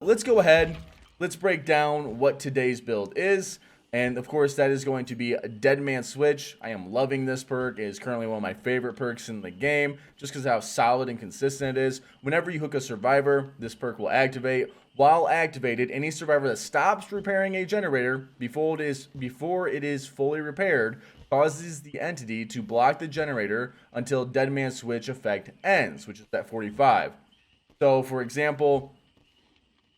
let's go ahead. Let's break down what today's build is. And of course, that is going to be a Dead Man Switch. I am loving this perk. It is currently one of my favorite perks in the game, just because of how solid and consistent it is. Whenever you hook a survivor, this perk will activate. While activated, any survivor that stops repairing a generator before it is fully repaired causes the entity to block the generator until Dead Man Switch effect ends, which is at 45. So, for example,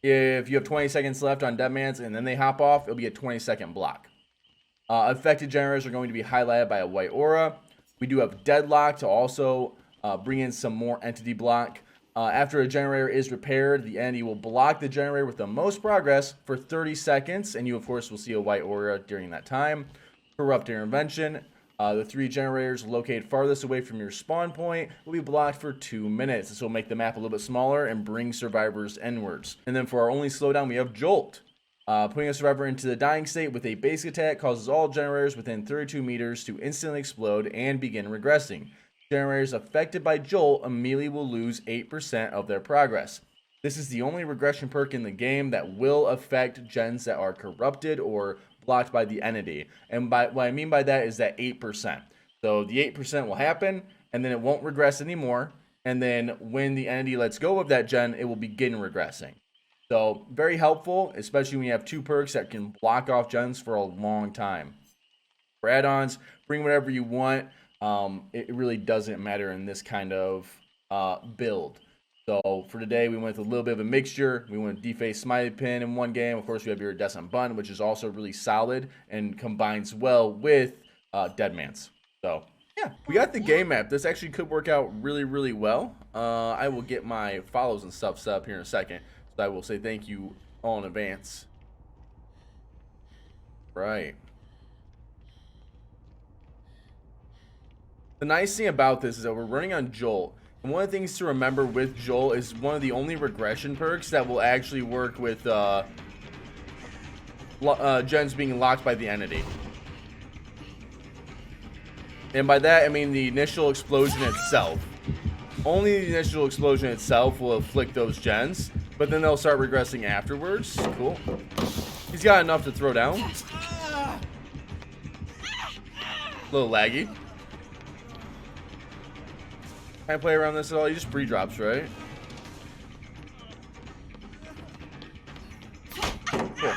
if you have 20 seconds left on Dead Man's and then they hop off, it'll be a 20-second block. Affected generators are going to be highlighted by a white aura. We do have Deadlock to also bring in some more entity block. After a generator is repaired, the entity will block the generator with the most progress for 30 seconds, and you, of course, will see a white aura during that time. Corrupt Intervention. The 3 generators located farthest away from your spawn point will be blocked for 2 minutes. This will make the map a little bit smaller and bring survivors inwards. And then for our only slowdown, we have Jolt. Putting a survivor into the dying state with a basic attack causes all generators within 32 meters to instantly explode and begin regressing. Generators affected by Jolt immediately will lose 8% of their progress. This is the only regression perk in the game that will affect gens that are corrupted or blocked by the entity. And what I mean by that is that 8%. So the 8% will happen, and then it won't regress anymore. And then when the entity lets go of that gen, it will begin regressing. So very helpful, especially when you have 2 perks that can block off gens for a long time. For add-ons, bring whatever you want. It really doesn't matter in this kind of build. So for today, we went with a little bit of a mixture. We went Deface Smiley Pin in one game. Of course, we have Iridescent Bun, which is also really solid and combines well with Dead Man's. So yeah, we got the game map. This actually could work out really, really well. I will get my follows and stuff set up here in a second. So I will say thank you all in advance. Right. The nice thing about this is that we're running on Jolt. And one of the things to remember with Jolt is one of the only regression perks that will actually work with gens being locked by the entity. And by that, I mean the initial explosion itself. Only the initial explosion itself will afflict those gens, but then they'll start regressing afterwards. Cool. He's got enough to throw down. A little laggy. Can I play around this at all? He just pre-drops, right? Cool.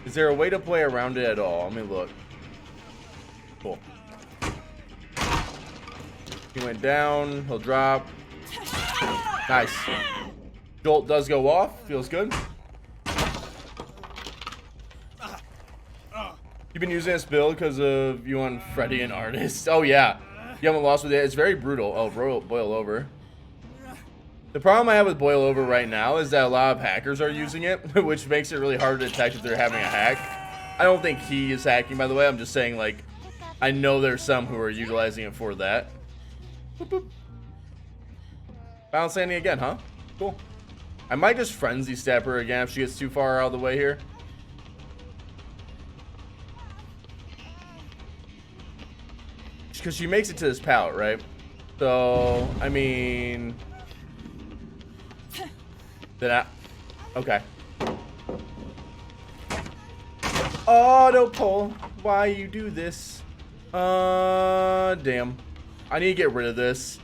Is there a way to play around it at all? Let me look. Cool. He went down. He'll drop. Nice. Jolt does go off. Feels good. You've been using this build because of you on Freddy and Artist. Oh, yeah. You haven't lost with it. It's very brutal. Oh, boil over. The problem I have with boil over right now is that a lot of hackers are using it, which makes it really hard to detect if they're having a hack. I don't think he is hacking, by the way. I'm just saying, like, I know there's some who are utilizing it for that. Boop, boop. Balance landing again, huh? Cool. I might just frenzy stab her again if she gets too far out of the way here. Because she makes it to this pallet, right? So, I mean... Okay. Auto pull. Why you do this? Damn. I need to get rid of this.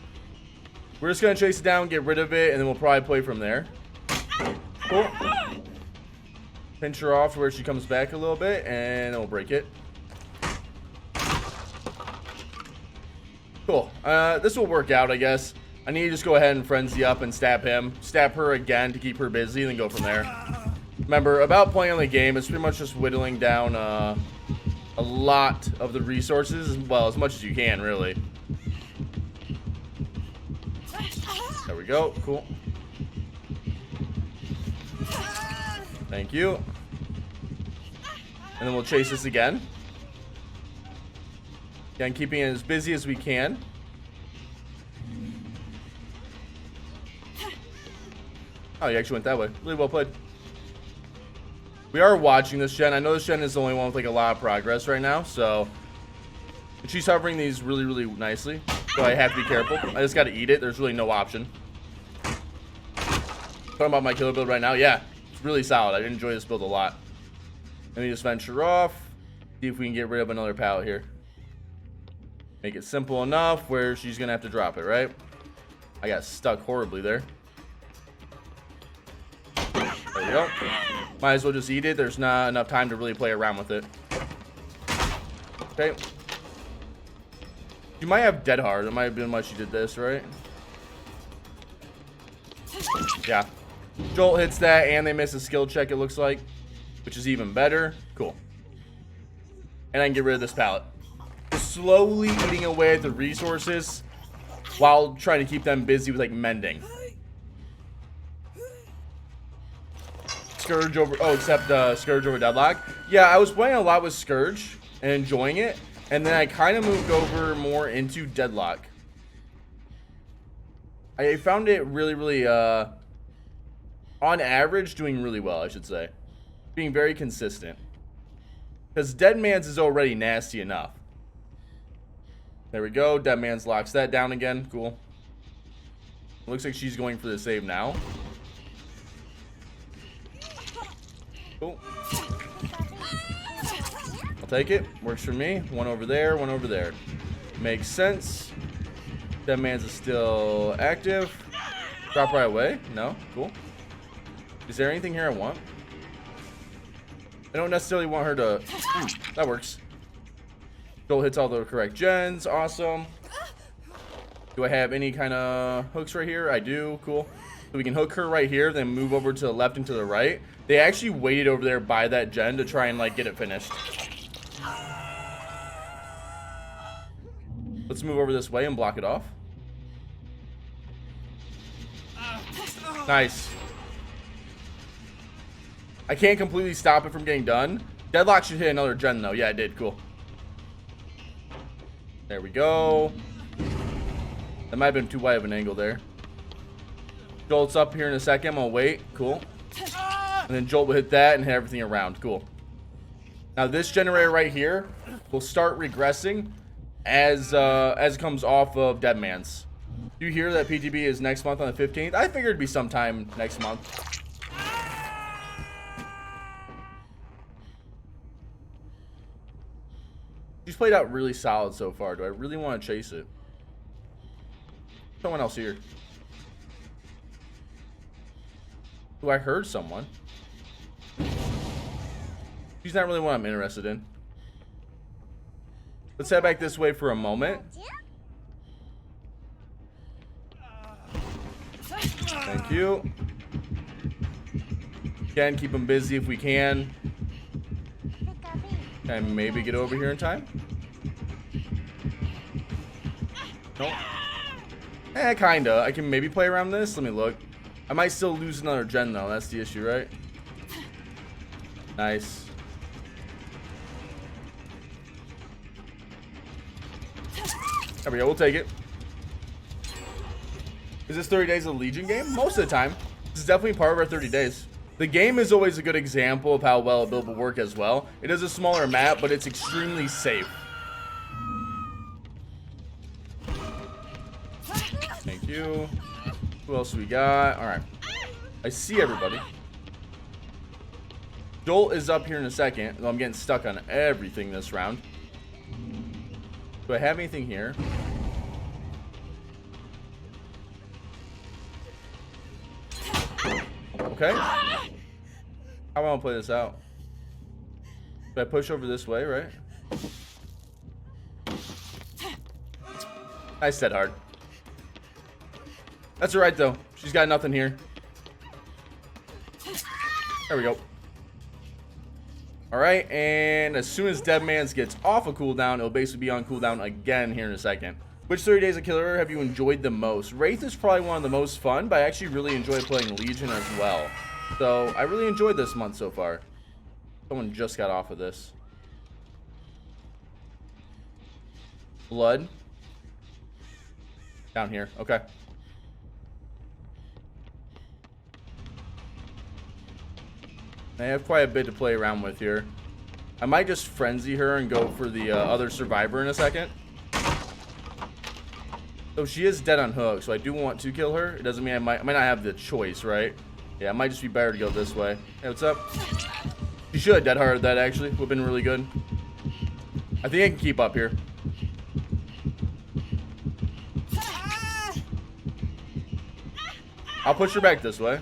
We're just gonna chase it down, get rid of it, and then we'll probably play from there. Cool. Pinch her off to where she comes back a little bit, and then we'll break it. Cool. This will work out, I guess. I need to just go ahead and frenzy up and stab him. Stab her again to keep her busy, and then go from there. Remember, about playing on the game, it's pretty much just whittling down a lot of the resources, well, as much as you can, really. There we go. Cool. Thank you. And then we'll chase this again. Again, keeping it as busy as we can. Oh, you actually went that way. Really well played. We are watching this gen. I know this gen is the only one with like a lot of progress right now, so she's hovering these really, really nicely. So I have to be careful. I just got to eat it. There's really no option. Talking about my killer build right now. Yeah, it's really solid. I enjoy this build a lot. Let me just venture off. See if we can get rid of another pallet here. Make it simple enough where she's gonna have to drop it, right? I got stuck horribly there. There we go. Might as well just eat it. There's not enough time to really play around with it. Okay. You might have dead hard. It might have been why she did this, right? Yeah. Jolt hits that and they miss a skill check, it looks like, which is even better. Cool. And I can get rid of this pallet. Slowly eating away at the resources while trying to keep them busy with like mending. Scourge over, oh, except Scourge over Deadlock. Yeah, I was playing a lot with Scourge and enjoying it, and then I kind of moved over more into Deadlock. I found it really, on average, doing really well, I should say. Being very consistent. Because Deadman's is already nasty enough. There we go. Deadman's locks that down again. Cool. Looks like she's going for the save now. Cool. I'll take it. Works for me. One over there, one over there. Makes sense. Deadman's is still active. Drop right away. No? Cool. Is there anything here I want? I don't necessarily want her to... that works. Joel hits all the correct gens. Awesome. Do I have any kind of hooks right here? I do. Cool. So we can hook her right here, then move over to the left and to the right. They actually waited over there by that gen to try and like get it finished. Let's move over this way and block it off. Nice. I can't completely stop it from getting done. Deadlock should hit another gen though. Yeah, it did. Cool. There we go. That might have been too wide of an angle there. Jolt's up here in a second. I'm gonna wait. Cool. And then Jolt will hit that and hit everything around. Cool. Now this generator right here will start regressing as it comes off of Deadman's. Do you hear that PTB is next month on the 15th? I figured it'd be sometime next month. She's played out really solid so far. Do I really want to chase it? Someone else here. Oh, I heard someone. She's not really what I'm interested in. Let's head back this way for a moment. Thank you. Again, keep them busy if we can. And maybe get over here in time. Nope. Kinda. I can maybe play around this. Let me look. I might still lose another gen though. That's the issue, right? Nice. There we go. We'll take it. Is this 30 days of the Legion game? Most of the time. This is definitely part of our 30 days. The game is always a good example of how well a build will work as well. It is a smaller map, but it's extremely safe. Thank you. Who else we got? Alright. I see everybody. Jolt is up here in a second, though I'm getting stuck on everything this round. Do I have anything here? Okay. How am I gonna play this out? Do I push over this way, right? I said hard. That's alright though. She's got nothing here. There we go. Alright, and as soon as Deadman's gets off a cooldown, it'll basically be on cooldown again here in a second. Which 30 Days of Killer have you enjoyed the most? Wraith is probably one of the most fun, but I actually really enjoy playing Legion as well. So, I really enjoyed this month so far. Someone just got off of this. Blood. Down here. Okay. I have quite a bit to play around with here. I might just frenzy her and go for the other survivor in a second. So she is dead on hook, so I do want to kill her. It doesn't mean I might not have the choice, right? Yeah, it might just be better to go this way. Hey, what's up? You should dead hard that actually. Would have been really good. I think I can keep up here. I'll push her back this way.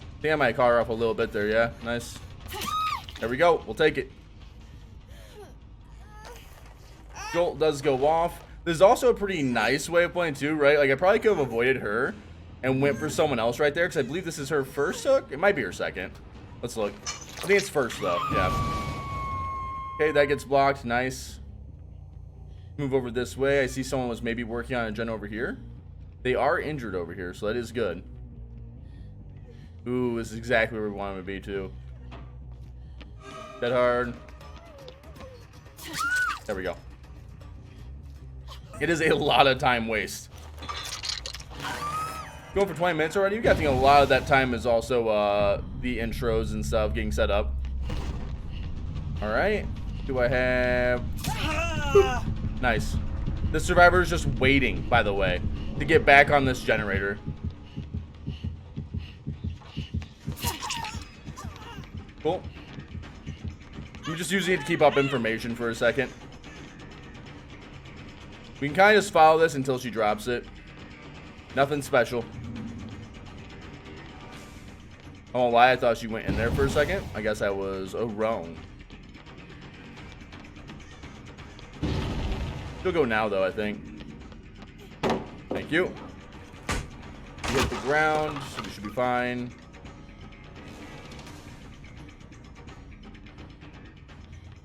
I think I might call her off a little bit there. Yeah, nice. There we go. We'll take it. Jolt does go off. This is also a pretty nice way of playing too, right? Like I probably could have avoided her and went for someone else right there because I believe this is her first hook. It might be her second. Let's look. I think it's first though. Yeah. Okay, that gets blocked. Nice. Move over this way. I see someone was maybe working on a gen over here. They are injured over here, so that is good. Ooh, this is exactly where we want him to be too. Dead hard. There we go. It is a lot of time waste. Going for 20 minutes already? I think a lot of that time is also the intros and stuff getting set up. Alright. Do I have... Boop. Nice. The survivor is just waiting, by the way, to get back on this generator. Cool. I'm just using it to keep up information for a second. We can kind of just follow this until she drops it. Nothing special. I won't lie, I thought she went in there for a second. I guess I was wrong. She'll go now, though, I think. Thank you. We hit the ground, so we should be fine.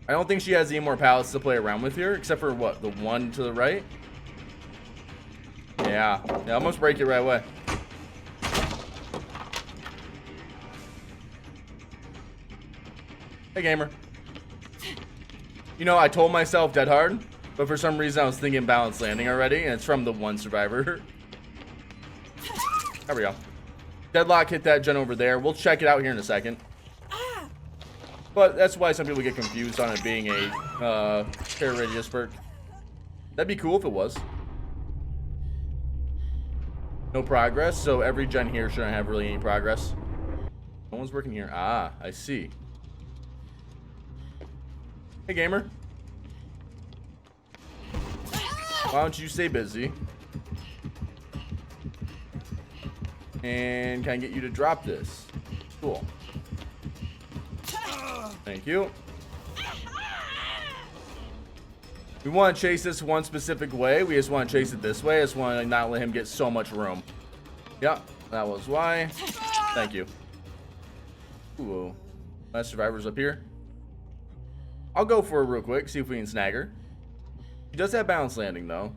I don't think she has any more pallets to play around with here, except for what, the one to the right? Yeah, almost break it right away. Hey, gamer. You know, I told myself dead hard, but for some reason I was thinking balanced landing already, and it's from the one survivor. There we go. Deadlock hit that gen over there. We'll check it out here in a second. But that's why some people get confused on it being a tear radius perk. That'd be cool if it was. No progress, so every gen here shouldn't have really any progress. No one's working here. Ah, I see. Hey, gamer. Why don't you stay busy? And can I get you to drop this? Cool. Thank you. We want to chase this one specific way. We just want to chase it this way. I just want to not let him get so much room. Yeah, that was why. Thank you. Ooh. Last survivor's up here. I'll go for her real quick, see if we can snag her. She does have balanced landing, though.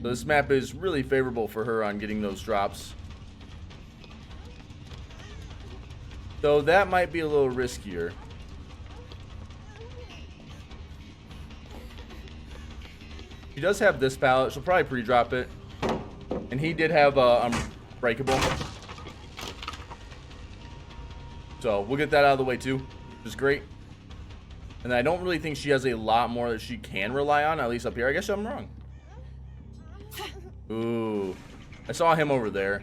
So this map is really favorable for her on getting those drops. So that might be a little riskier. He does have this pallet. She'll probably pre-drop it. And he did have Unbreakable. So we'll get that out of the way too, which is great. And I don't really think she has a lot more that she can rely on, at least up here. I guess I'm wrong. Ooh. I saw him over there.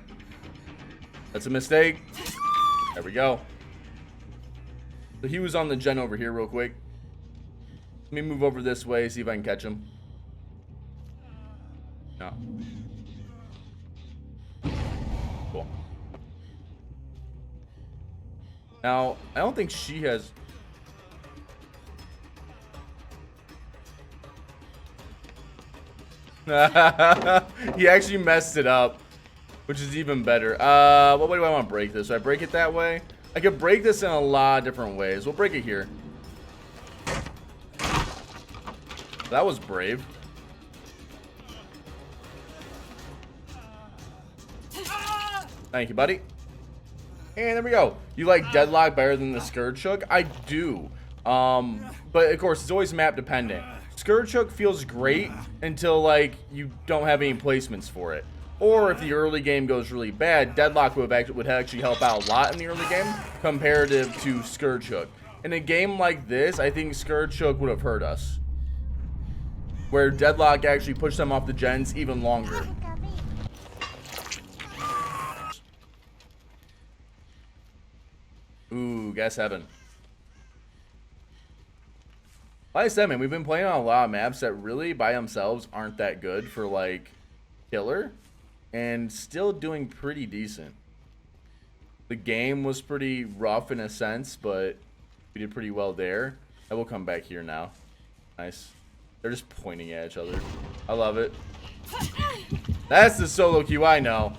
That's a mistake. There we go. So he was on the gen over here real quick. Let me move over this way, see if I can catch him. No. Cool. Now, I don't think she has... He actually messed it up, which is even better. What way do I want to break this? Do I break it that way? I could break this in a lot of different ways. We'll break it here. That was brave. Thank you, buddy. And there we go. You like Deadlock better than the Scourge Hook? I do. But of course, it's always map dependent. Scourge Hook feels great until like you don't have any placements for it. Or if the early game goes really bad, Deadlock would actually help out a lot in the early game comparative to Scourge Hook. In a game like this, I think Scourge Hook would have hurt us. where deadlock actually pushed them off the gens even longer. Ooh, guess heaven. Like I said, man, we've been playing on a lot of maps that really by themselves aren't that good for like killer, and still doing pretty decent. The game was pretty rough in a sense, but we did pretty well there. I will come back here now. Nice. They're just pointing at each other. I love it. That's the solo queue I know.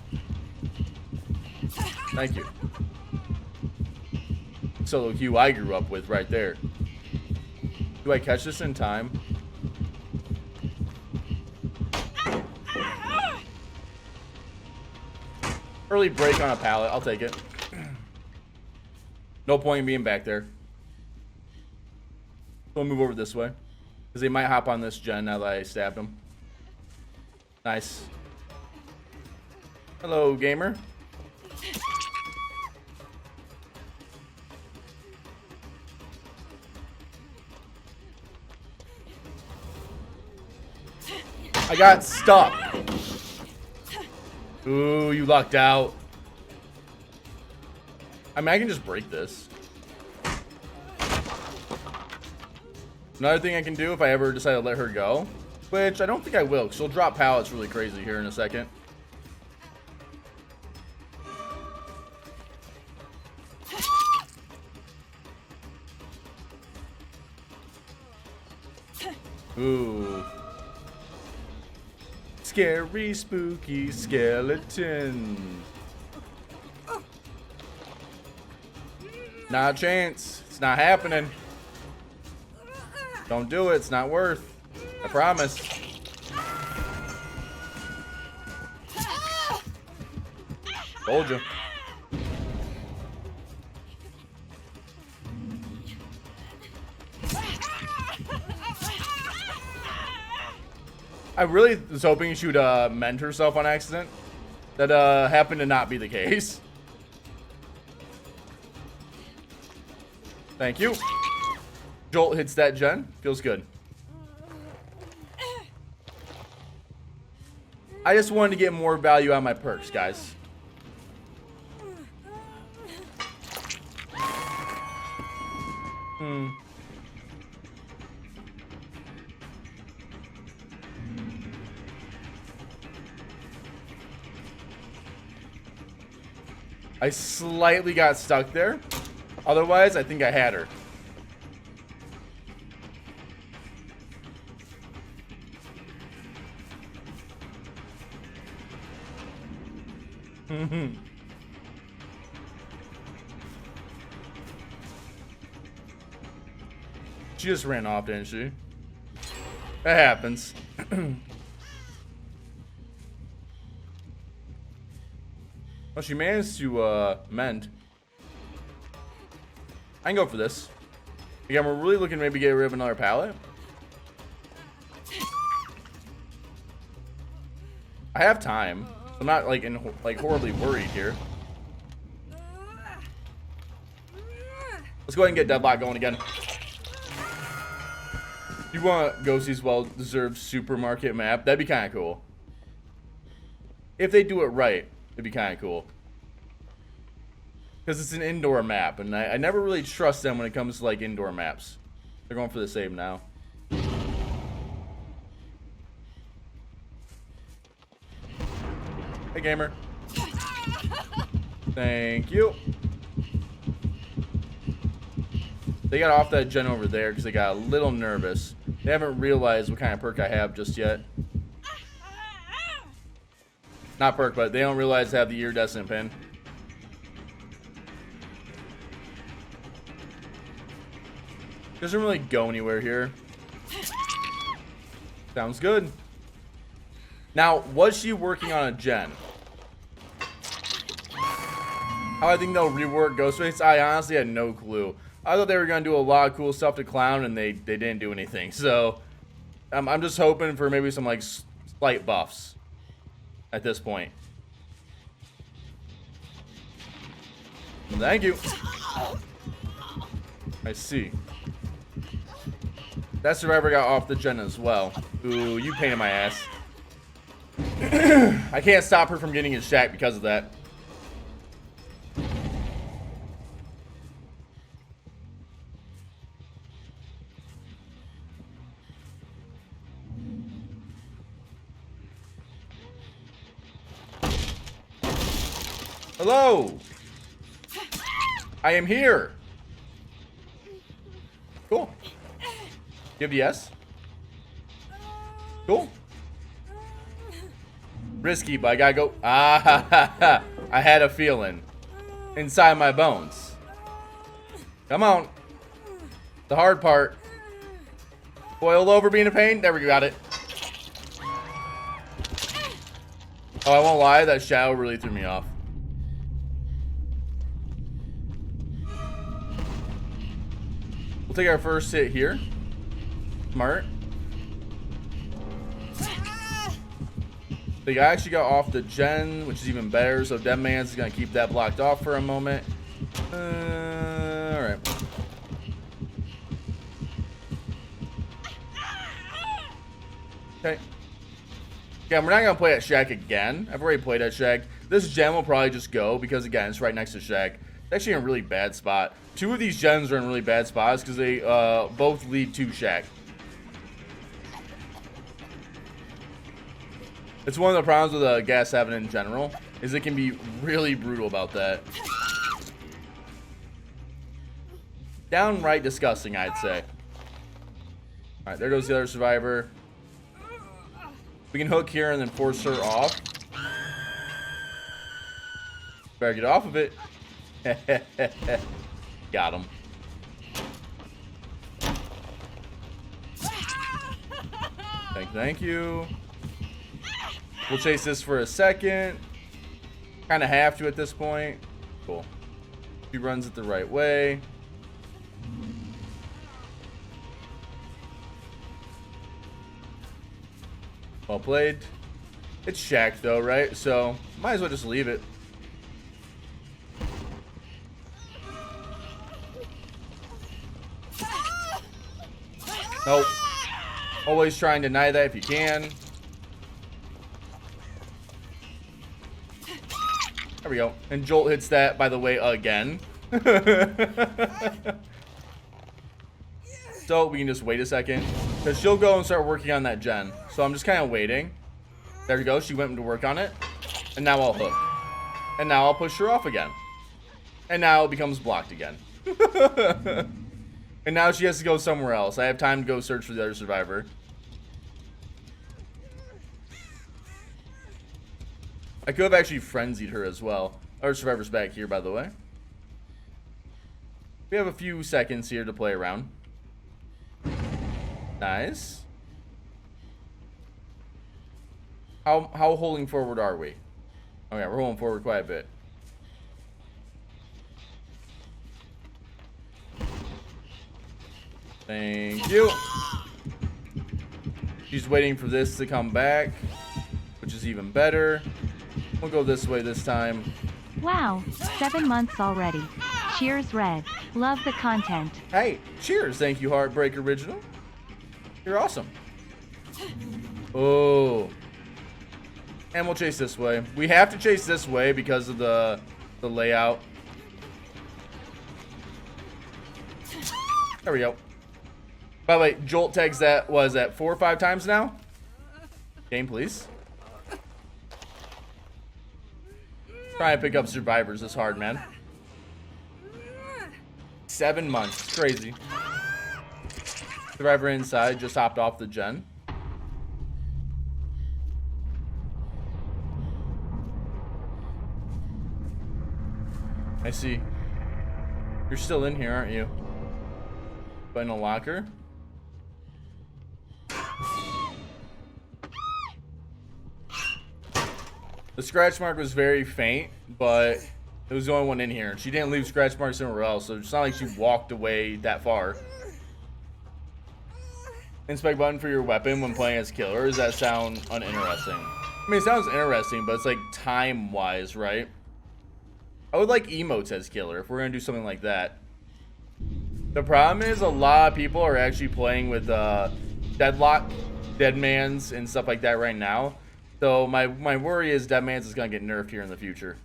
Thank you. Solo queue I grew up with right there. Do I catch this in time? Early break on a pallet. I'll take it. No point in being back there. We'll move over this way. Because they might hop on this gen now that I stabbed them. Nice. Hello, gamer. I got stuck. Ooh, you lucked out. I mean, I can just break this. Another thing I can do if I ever decide to let her go, which I don't think I will, because she'll drop pallets really crazy here in a second. Ooh. Scary, spooky skeleton. Not a chance. It's not happening. Don't do it. It's not worth. I promise. Told you. I really was hoping she would mend herself on accident. That happened to not be the case. Thank you. Jolt hits that gen. Feels good. I just wanted to get more value out of my perks, guys. I slightly got stuck there. Otherwise, I think I had her. She just ran off, didn't she? That happens. Well, she managed to mend. I can go for this. Again, we're really looking to maybe get rid of another pallet. I have time. I'm not like horribly worried here. Let's go ahead and get Deadlock going again. You want Ghostie's well-deserved supermarket map? That'd be kind of cool. If they do it right, it'd be kind of cool. Because it's an indoor map, and I never really trust them when it comes to like indoor maps. They're going for the save now. Hey, gamer. Thank you. They got off that gen over there because they got a little nervous. They haven't realized what kind of perk I have just yet. Not perk, but they don't realize I have the iridescent pin. Doesn't really go anywhere here. Sounds good. Now, was she working on a gen? How I think they'll rework Ghostface? I honestly had no clue. I thought they were going to do a lot of cool stuff to Clown, and they didn't do anything. So, I'm just hoping for maybe some, like, slight buffs at this point. Thank you. I see. That survivor got off the gen as well. Ooh, you pain in my ass. I can't stop her from getting his shack because of that. Hello. I am here. Cool. You have yes? Cool. Risky, but I gotta go. Ah, ha, ha, ha. I had a feeling inside my bones. Come on. The hard part. Boiled over being a pain. There we got it. Oh, I won't lie. That shadow really threw me off. We'll take our first hit here. Smart. The guy actually got off the gen, which is even better. So Deadman's is gonna keep that blocked off for a moment. All right. Okay. Yeah, we're not gonna play at Shack again. I've already played at Shack. This gen will probably just go because again, it's right next to Shack. It's actually in a really bad spot. Two of these gens are in really bad spots because they both lead to Shack. It's one of the problems with gas 7 in general, is it can be really brutal about that. Downright disgusting, I'd say. Alright, there goes the other survivor. We can hook here and then force her off. Better get off of it. Got him. Thank you. We'll chase this for a second. Kind of have to at this point. Cool. He runs it the right way. Well played. It's Shack though, right? So might as well just leave it. Nope. Always try and deny that if you can. There we go. And Jolt hits that, by the way, again. So we can just wait a second. Because she'll go and start working on that gen. So I'm just kind of waiting. There we go. She went to work on it. And now I'll hook. And now I'll push her off again. And now it becomes blocked again. And now she has to go somewhere else. I have time to go search for the other survivor. I could have actually frenzied her as well. Our survivor's back here, by the way. We have a few seconds here to play around. Nice. How holding forward are we? Okay, we're holding forward quite a bit. Thank you. She's waiting for this to come back, which is even better. We'll go this way this time. Wow, 7 months already. Cheers, Red. Love the content. Hey, cheers. Thank you, Heartbreak Original. You're awesome. Oh. And we'll chase this way. We have to chase this way because of the layout. There we go. By the way, Jolt tags that, was that 4 or 5 times now? Game, please. Trying to pick up survivors is hard, man. 7 months. It's crazy. Survivor inside just hopped off the gen. I see. You're still in here, aren't you? But in a locker? The scratch mark was very faint, but it was the only one in here. She didn't leave scratch marks somewhere else, so it's not like she walked away that far. Inspect button for your weapon when playing as killer. Does that sound uninteresting? I mean, it sounds interesting, but it's like time-wise, right? I would like emotes as killer if we're gonna do something like that. The problem is a lot of people are actually playing with deadlock Dead Man's and stuff like that right now. So my worry is Dead Man's is gonna get nerfed here in the future.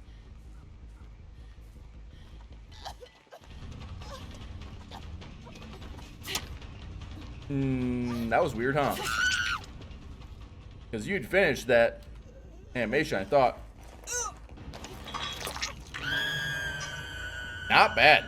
That was weird, huh? Because you'd finished that animation, I thought. Not bad.